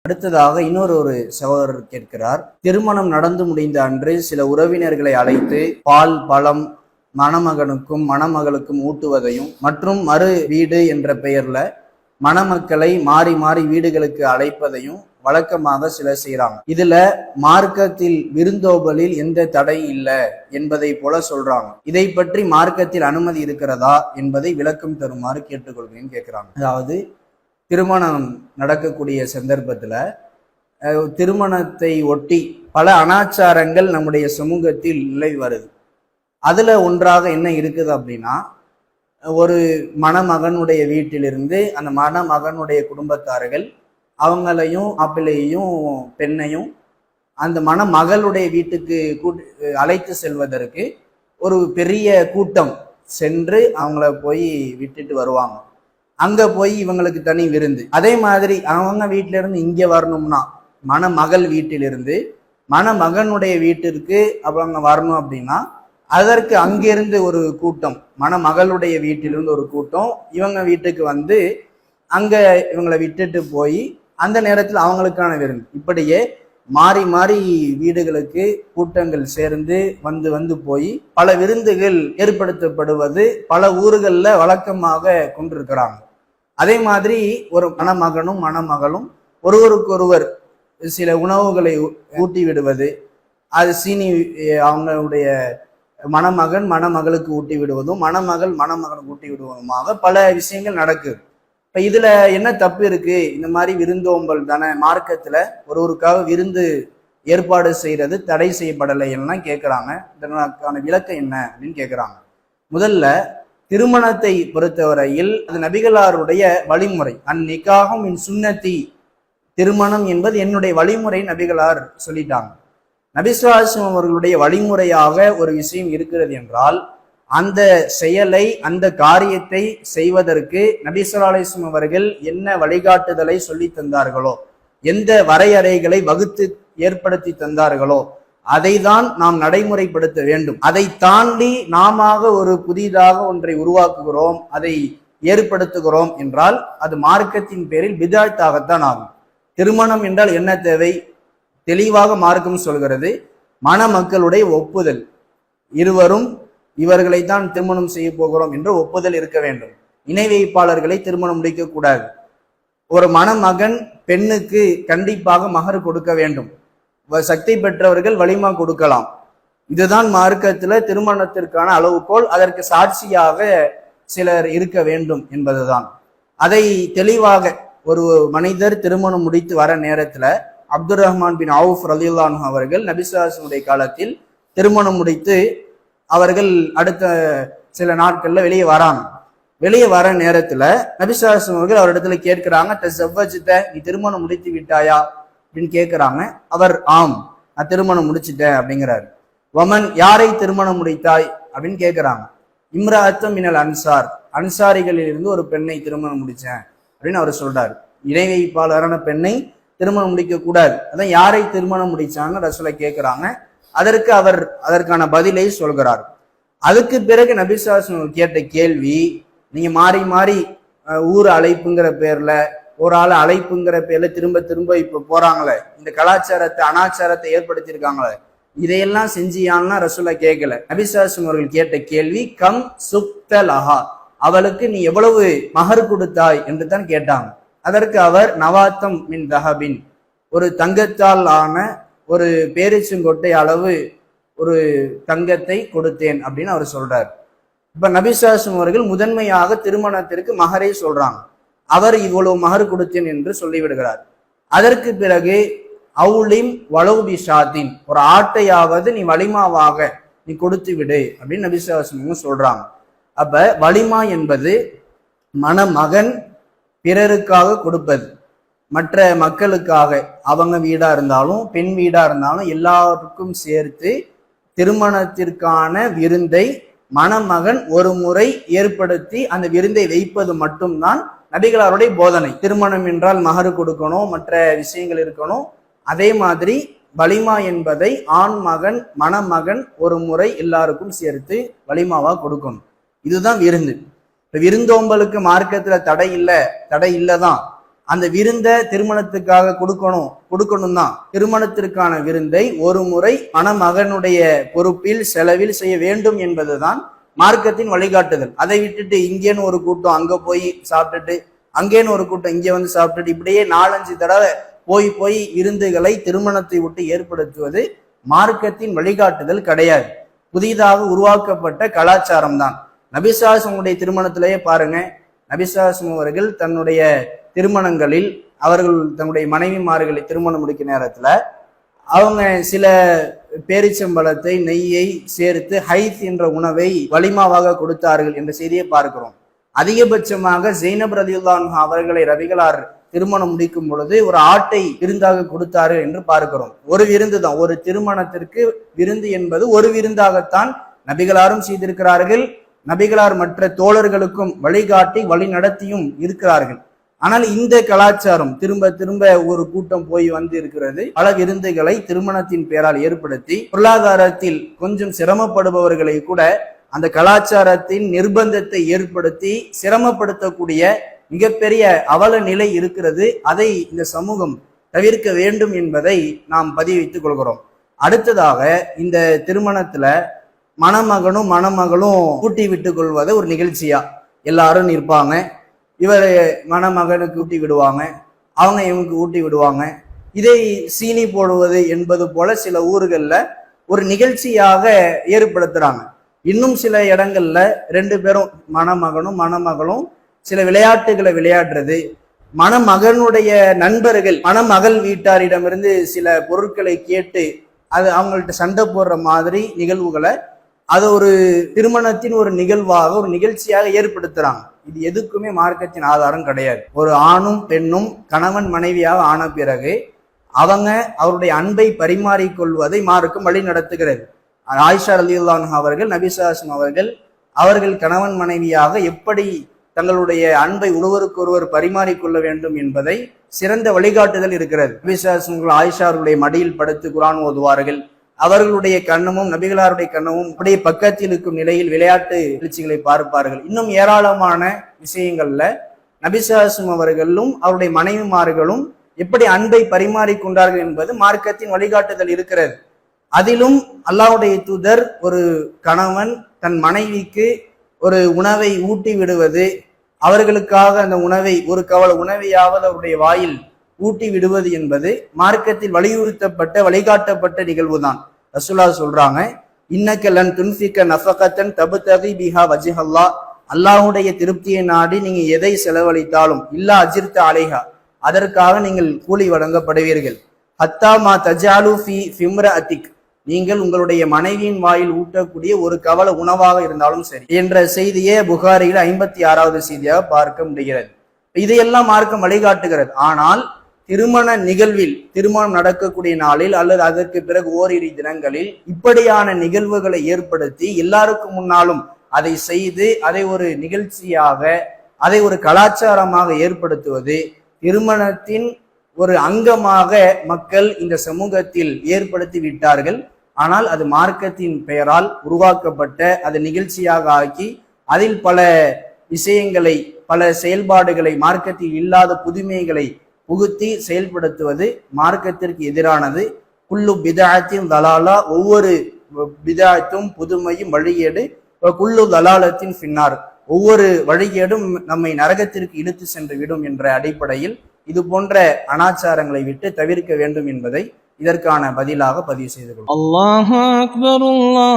அடுத்ததாக இன்னொரு சகோதரர் கேட்கிறார், திருமணம் நடந்து முடிந்த அன்று சில உறவினர்களை அழைத்து பால் பழம் மணமகனுக்கும் மணமகளுக்கும் ஊட்டுவதையும் மற்றும் மறு வீடு என்ற பெயர்ல மணமக்களை மாறி மாறி வீடுகளுக்கு அழைப்பதையும் வழக்கமாக சிலர் செய்யறாங்க. இதுல மார்க்கத்தில் விருந்தோம்பலில் எந்த தடை இல்லை என்பதை போல சொல்றாங்க. இதை பற்றி மார்க்கத்தில் அனுமதி இருக்கிறதா என்பதை விளக்கம் தருமாறு கேட்டுக்கொள்கிறேன் கேட்கிறாங்க. அதாவது திருமணம் நடக்கக்கூடிய சந்தர்ப்பத்துல திருமணத்தை ஒட்டி பல அனாச்சாரங்கள் நம்முடைய சமூகத்தில் நிலவி வருது. அதுல ஒன்றாக என்ன இருக்குது அப்படின்னா, ஒரு மணமகனுடைய வீட்டிலிருந்து அந்த மணமகனுடைய குடும்பத்தார்கள் அவங்களையும் மாப்பிள்ளையையும் பெண்ணையும் அந்த மணமகளுடைய வீட்டுக்கு அழைத்து செல்வதற்கு ஒரு பெரிய கூட்டம் சென்று அவங்கள போய் விட்டுட்டு வருவாங்க. அங்க போய் இவங்களுக்கு தனி விருந்து. அதே மாதிரி அவங்க வீட்டில இருந்து இங்க வரணும்னா மணமகள் வீட்டிலிருந்து மணமகனுடைய வீட்டிற்கு அவங்க வரணும் அப்படின்னா அதற்கு அங்கிருந்து ஒரு கூட்டம், மணமகளுடைய வீட்டிலிருந்து ஒரு கூட்டம் இவங்க வீட்டுக்கு வந்து அங்க இவங்களை விட்டுட்டு போய் அந்த நேரத்தில் அவங்களுக்கான விருந்து. இப்படியே மாறி மாறி வீடுகளுக்கு கூட்டங்கள் சேர்ந்து வந்து வந்து போய் பல விருந்துகள் ஏற்படுத்தப்படுவது பல ஊர்கள்ல வழக்கமாக கொண்டிருக்கிறாங்க. அதே மாதிரி ஒரு மணமகனும் மணமகளும் ஒருவருக்கொருவர் சில உணவுகளை ஊட்டி விடுவது, அது சீனி அவங்களுடைய மணமகன் மணமகளுக்கு ஊட்டி விடுவதும் மணமகள் மணமகனுக்கு ஊட்டி விடுவதுமாக பல விஷயங்கள் நடக்குது. இப்ப இதுல என்ன தப்பு இருக்கு? இந்த மாதிரி விருந்தோம்பல் தானே, மார்க்கத்துல ஒருவருக்காக விருந்து ஏற்பாடு செய்யறது தடை செய்யப்படலை எல்லாம் கேட்கிறாங்க. இதற்கான விளக்கம் என்ன அப்படின்னு கேட்கிறாங்க. முதல்ல திருமணத்தை பொறுத்தவரையில் அது நபிகளாருடைய வழிமுறை. அந்நிக்காகும் என் சுன்னத்தி, திருமணம் என்பது என்னுடைய வழிமுறை நபிகளார் சொல்லிட்டாங்க. நபிசுவாசம் அவர்களுடைய வழிமுறையாக ஒரு விஷயம் இருக்கிறது என்றால் அந்த செயலை அந்த காரியத்தை செய்வதற்கு நபிசுல்லா அலைஹிஸ்ஸலாம் அவர்கள் என்ன வழிகாட்டுதலை சொல்லி தந்தார்களோ, எந்த வரையறைகளை வகுத்து ஏற்படுத்தி தந்தார்களோ அதை தான் நாம் நடைமுறைப்படுத்த வேண்டும். அதை தாண்டி நாம ஒரு புதிதாக ஒன்றை உருவாக்குகிறோம், அதை ஏற்படுத்துகிறோம் என்றால் அது மார்க்கத்தின் பேரில் பிதாத்தாகத்தான் ஆகும். திருமணம் என்றால் என்ன தேவை? தெளிவாக மார்க்கம் சொல்கிறது, மணமக்களுடைய ஒப்புதல். இருவரும் இவர்களைத்தான் திருமணம் செய்ய போகிறோம் என்ற ஒப்புதல் இருக்க வேண்டும். இணை வைப்பாளர்களை திருமணம் முடிக்க கூடாது. ஒரு மணமகன் பெண்ணுக்கு கண்டிப்பாக மகர் கொடுக்க வேண்டும். சக்தி பெற்றவர்கள் வலிமா கொடுக்கலாம். இதுதான் மார்க்கத்துல திருமணத்திற்கான அளவுகோல். அதற்கு சாட்சியாக சிலர் இருக்க வேண்டும் என்பதுதான். அதை தெளிவாக ஒரு மனிதர் திருமணம் முடித்து வர நேரத்துல அப்துல் ரஹ்மான் பின் அவுஃப் ரலியல்லாஹு அன்ஹு அவர்கள் நபிசுல்லாஹுடைய காலத்தில் திருமணம் முடித்து அவர்கள் அடுத்த சில நாட்கள்ல வெளியே வராங்க. வெளியே வர நேரத்துல நபிசுல்லாஹு அவர்கள் அவரிடத்துல கேட்கிறாங்க, தஸவ்வஜ்த, நீ திருமணம் முடித்து விட்டாயா அப்படின்னு கேட்கிறாங்க. அவர் ஆம், நான் திருமணம் முடிச்சுட்டேன் அப்படிங்கிறாரு. வமன், யாரை திருமணம் முடித்தாய் அப்படின்னு கேட்கிறாங்க. இம்ராஅத்தும் மினல் அன்சார், அன்சாரிகளில் இருந்து ஒரு பெண்ணை திருமணம் முடிச்சேன் அப்படின்னு அவர் சொல்றாரு. இணை வைப்பாளரான பெண்ணை திருமணம் முடிக்க கூடாது. அதான் யாரை திருமணம் முடிச்சாங்க ரசூலை கேட்கிறாங்க. அதற்கு அவர் அதற்கான பதிலை சொல்கிறார். அதுக்கு பிறகு நபி ஸல்லல்லாஹு அலைஹி வஸல்லம் கேட்ட கேள்வி, நீங்க மாறி மாறி ஊர் அழைப்புங்கிற பேர்ல, ஒரு ஆள் அழைப்புங்கிற பேர்ல திரும்ப திரும்ப இப்ப போறாங்களே, இந்த கலாச்சாரத்தை அனாச்சாரத்தை ஏற்படுத்தியிருக்காங்களே, இதையெல்லாம் செஞ்சியான்னா ரசூலை கேட்கல. நபி ஸல்லல்லாஹு அலைஹி வஸல்லம் கேட்ட கேள்வி, கம் சுக்தலஹா, அவளுக்கு நீ எவ்வளவு மகர் கொடுத்தாய் என்று தான் கேட்டாங்க. அதற்கு அவர் நவாத்தம் மின் தஹபின், ஒரு தங்கத்தால் ஆன ஒரு பேரிச்சங்கொட்டை அளவு ஒரு தங்கத்தை கொடுத்தேன் அப்படின்னு அவர் சொல்றார். இப்ப நபி ஸல்லல்லாஹு அலைஹி வஸல்லம் அவர்கள் முதன்மையாக திருமணத்திற்கு மகரை சொல்றாங்க. அவர் இவ்வளவு மகர் கொடுத்தேன் என்று சொல்லிவிடுகிறார். அதற்கு பிறகு அவுலிம் வலௌபி ஷாத்தின், ஒரு ஆட்டையாவது நீ வலிமாவாக நீ கொடுத்து விடு அப்படின்னு நபி ஸல்லல்லாஹு அலைஹி வஸல்லம் சொல்றாங்க. அப்ப வலிமா என்பது மணமகன் பிறருக்காக கொடுப்பது, மற்ற மக்களுக்காக, அவங்க வீடா இருந்தாலும் பெண் வீடா இருந்தாலும் எல்லாருக்கும் சேர்த்து திருமணத்திற்கான விருந்தை மணமகன் ஒரு முறை ஏற்படுத்தி அந்த விருந்தை வைப்பது மட்டும்தான் நபிகளாருடைய போதனை. திருமணம் என்றால் மகரு கொடுக்கணும், மற்ற விஷயங்கள் இருக்கணும். அதே மாதிரி வலிமா என்பதை ஆண் மகன் மணமகன் ஒரு முறை எல்லாருக்கும் சேர்த்து வலிமாவா கொடுக்கணும். இதுதான் விருந்து. விருந்தோம்பலுக்கு மார்க்கத்துல தடை இல்லைதான். அந்த விருந்தை திருமணத்துக்காக கொடுக்கணும் தான். திருமணத்திற்கான விருந்தை ஒரு முறை மணமகனுடைய பொறுப்பில் செலவில் செய்ய வேண்டும் என்பதுதான் மார்க்கத்தின் வழிகாட்டுதல். அதை விட்டுட்டு இங்கேன்னு ஒரு கூட்டம் அங்க போய் சாப்பிட்டுட்டு, அங்கேன்னு ஒரு கூட்டம் இங்கே வந்து சாப்பிட்டுட்டு, இப்படியே 4-5 தடவை போய் விருந்துகளை திருமணத்தை விட்டு ஏற்படுத்துவது மார்க்கத்தின் வழிகாட்டுதல் கிடையாது. புதிதாக உருவாக்கப்பட்ட கலாச்சாரம் தான். நபிசாசமுடைய திருமணத்திலேயே பாருங்க, நபிசாசம் அவர்கள் தன்னுடைய திருமணங்களில் அவர்கள் தன்னுடைய மனைவிமார்களை திருமணம் முடிக்கும் நேரத்துல அவங்க சில பேரிச்சம்பழத்தை நெய்யை சேர்த்து ஹைத் என்ற உணவை வலிமாவாக கொடுத்தார்கள் என்ற செய்தியை பார்க்கிறோம். அதிகபட்சமாக ஜெய்னப் ரலியல்லாஹு அன்ஹா அவர்களை ரபிகளார் திருமணம் முடிக்கும் பொழுது ஒரு ஆட்டை விருந்தாக கொடுத்தார்கள் என்று பார்க்கிறோம். ஒரு விருந்து தான், ஒரு திருமணத்திற்கு விருந்து என்பது ஒரு விருந்தாகத்தான் நபிகளாரும் செய்திருக்கிறார்கள். நபிகளார் மற்ற தோழர்களுக்கும் வழிகாட்டி வழி நடத்தியும் இருக்கிறார்கள். ஆனால் இந்த கலாச்சாரம் திரும்ப ஒரு கூட்டம் போய் வந்து இருக்கிறது. பல விருந்துகளை திருமணத்தின் பெயரால் ஏற்படுத்தி பொருளாதாரத்தில் கொஞ்சம் சிரமப்படுபவர்களை கூட அந்த கலாச்சாரத்தின் நிர்பந்தத்தை ஏற்படுத்தி சிரமப்படுத்தக்கூடிய மிகப்பெரிய அவல நிலை இருக்கிறது. அதை இந்த சமூகம் தவிர்க்க வேண்டும் என்பதை நாம் பதிவு வைத்துக் கொள்கிறோம். அடுத்ததாக இந்த திருமணத்துல மணமகனும் மணமகளும் ஊட்டி விட்டுக் கொள்வதை ஒரு நிகழ்ச்சியா எல்லாரும் நிற்பாங்க. இவர் மணமகனுக்கு ஊட்டி விடுவாங்க, அவங்க இவனுக்கு ஊட்டி விடுவாங்க. இதை சீனி போடுவது என்பது போல சில ஊர்கள்ல ஒரு நிகழ்ச்சியாக ஏற்படுத்துறாங்க. இன்னும் சில இடங்கள்ல 2 பேரும் மணமகனும் மணமகளும் சில விளையாட்டுகளை விளையாடுறது, மணமகனுடைய நண்பர்கள் மணமகள் வீட்டாரிடமிருந்து சில பொருட்களை கேட்டு அது அவங்கள்ட்ட சண்டை போடுற மாதிரி நிகழ்வுகளை அது ஒரு திருமணத்தின் ஒரு நிகழ்வாக ஒரு நிகழ்ச்சியாக ஏற்படுத்துறாங்க. இது எதுக்குமே மார்க்கத்தின் ஆதாரம் கிடையாது. ஒரு ஆணும் பெண்ணும் கணவன் மனைவியாக ஆன பிறகு அவங்க அவருடைய அன்பை பரிமாறிக்கொள்வதை மார்க்கம் வழி நடத்துகிறது. ஆயிஷா ரலியல்லாஹு அன்ஹா அவர்கள், நபி ஸல்லல்லாஹு அலைஹி அவர்கள் கணவன் மனைவியாக எப்படி தங்களுடைய அன்பை ஒருவருக்கொருவர் பரிமாறிக்கொள்ள வேண்டும் என்பதை சிறந்த வழிகாட்டுதல் இருக்கிறது. நபி ஸல்லல்லாஹு அலைஹி ஆயிஷா அவருடைய மடியில் படுத்து குர்ஆன் ஓதுவார்கள். அவர்களுடைய கண்ணமும் நபிகளாருடைய கண்ணமும் அப்படியே பக்கத்தில் இருக்கும் நிலையில் விளையாட்டு நிகழ்ச்சிகளை பார்ப்பார்கள். இன்னும் ஏராளமான விஷயங்கள்ல நபி ஸல்லல்லாஹு அவர்களும் அவருடைய மனைவிமார்களும் எப்படி அன்பை பரிமாறிக்கொண்டார்கள் என்பது மார்க்கத்தின் வழிகாட்டுதல் இருக்கிறது. அதிலும் அல்லாஹ்வுடைய தூதர் ஒரு கணவன் தன் மனைவிக்கு ஒரு உணவை ஊட்டி விடுவது, அவர்களுக்காக அந்த உணவை ஒரு கவல உணவையாவது அவருடைய வாயில் ஊட்டி விடுவது என்பது மார்க்கத்தில் வலியுறுத்தப்பட்ட வழிகாட்டப்பட்ட நிகழ்வு தான். ரசூலுல்லாஹ் சொல்றாங்க, இன்னக லன் துன்ஃபிக நஃபகத்தன் தப்தகி பிஹா வஜ்ஹல்லாஹ், அல்லாஹ்வுடைய திருப்தியை நாடி நீங்க எதை செலவழித்தாலும் இல்லா அஜிர்த அலைஹா, அதற்காக நீங்கள் கூலி வழங்கப்படுவீர்கள். ஹத்தா மா தஜாலு ஃபி ஃபிம்ரஅதிக், நீங்கள் உங்களுடைய மனைவியின் வாயில் ஊட்டக்கூடிய ஒரு கவல உணவாக இருந்தாலும் சரி என்ற செய்தியே புகாரியில் 56வது செய்தியாக பார்க்க முடிகிறது. இதையெல்லாம் மார்க்கம் வழிகாட்டுகிறது. ஆனால் திருமண நிகழ்வில், திருமணம் நடக்கக்கூடிய நாளில் அல்லது அதற்கு பிறகு ஓரிரு தினங்களில் இப்படியான நிகழ்வுகளை ஏற்படுத்தி எல்லாருக்கும் முன்னாலும் அதை செய்து அதை ஒரு நிகழ்ச்சியாக, அதை ஒரு கலாச்சாரமாக ஏற்படுத்துவது திருமணத்தின் ஒரு அங்கமாக மக்கள் இந்த சமூகத்தில் ஏற்படுத்தி விட்டார்கள். ஆனால் அது மார்க்கத்தின் பெயரால் உருவாக்கப்பட்ட அதை நிகழ்ச்சியாக ஆக்கி அதில் பல விஷயங்களை, பல செயல்பாடுகளை, மார்க்கத்தில் இல்லாத புதுமைகளை புகுத்தி செயல்படுத்துவது மார்க்கத்திற்கு எதிரானது. குல்லு பிதாத்தின் தலாலா, ஒவ்வொரு பிதாத்தும் புதுமையும் வழிகேடு. குல்லு தலாலத்தின் பின்னார், ஒவ்வொரு வழிகேடும் நம்மை நரகத்திற்கு இழுத்து சென்று விடும் என்ற அடிப்படையில் இது போன்ற அனாச்சாரங்களை விட்டு தவிர்க்க வேண்டும் என்பதை இதற்கான பதிலாக பதிவு செய்து கொள்ளும். அல்லாஹு அக்பர், அல்லாஹ்